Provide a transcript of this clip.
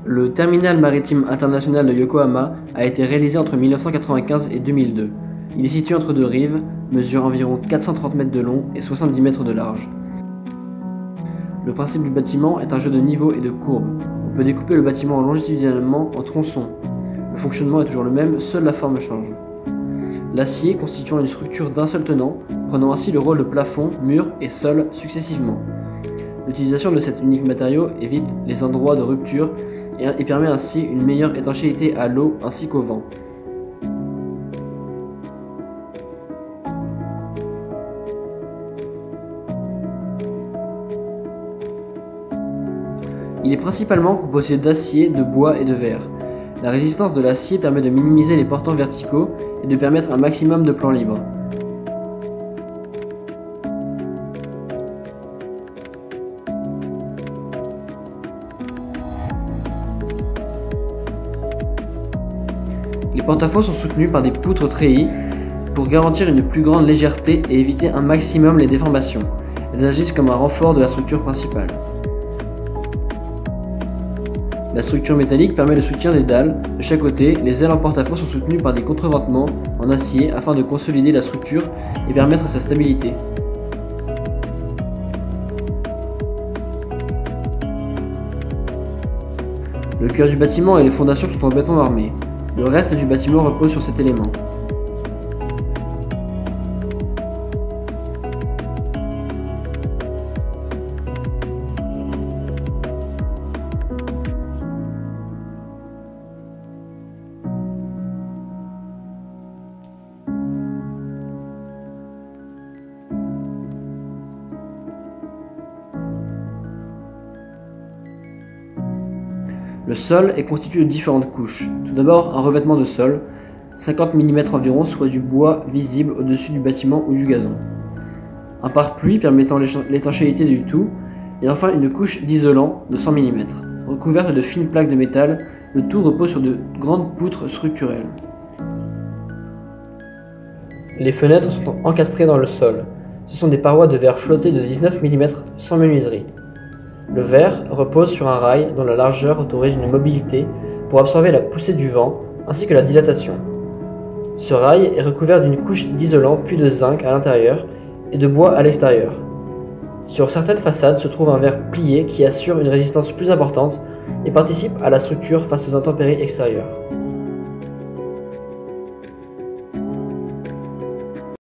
Le terminal maritime international de Yokohama a été réalisé entre 1995 et 2002. Il est situé entre deux rives, mesure environ 430 mètres de long et 70 mètres de large. Le principe du bâtiment est un jeu de niveaux et de courbes. On peut découper le bâtiment longitudinalement en tronçons. Le fonctionnement est toujours le même, seule la forme change. L'acier constituant une structure d'un seul tenant, prenant ainsi le rôle de plafond, mur et sol successivement. L'utilisation de cet unique matériau évite les endroits de rupture et permet ainsi une meilleure étanchéité à l'eau ainsi qu'au vent. Il est principalement composé d'acier, de bois et de verre. La résistance de l'acier permet de minimiser les portants verticaux et de permettre un maximum de plan libre. Les porte-à-faux sont soutenus par des poutres treillis pour garantir une plus grande légèreté et éviter un maximum les déformations. Elles agissent comme un renfort de la structure principale. La structure métallique permet le soutien des dalles. De chaque côté, les ailes en porte-à-faux sont soutenues par des contreventements en acier afin de consolider la structure et permettre sa stabilité. Le cœur du bâtiment et les fondations sont en béton armé. Le reste du bâtiment repose sur cet élément. Le sol est constitué de différentes couches. Tout d'abord, un revêtement de sol, 50 mm environ, soit du bois visible au-dessus du bâtiment ou du gazon. Un pare-pluie permettant l'étanchéité du tout, et enfin une couche d'isolant de 100 mm. Recouverte de fines plaques de métal, le tout repose sur de grandes poutres structurelles. Les fenêtres sont encastrées dans le sol. Ce sont des parois de verre flotté de 19 mm sans menuiserie. Le verre repose sur un rail dont la largeur autorise une mobilité pour absorber la poussée du vent ainsi que la dilatation. Ce rail est recouvert d'une couche d'isolant puis de zinc à l'intérieur et de bois à l'extérieur. Sur certaines façades se trouve un verre plié qui assure une résistance plus importante et participe à la structure face aux intempéries extérieures.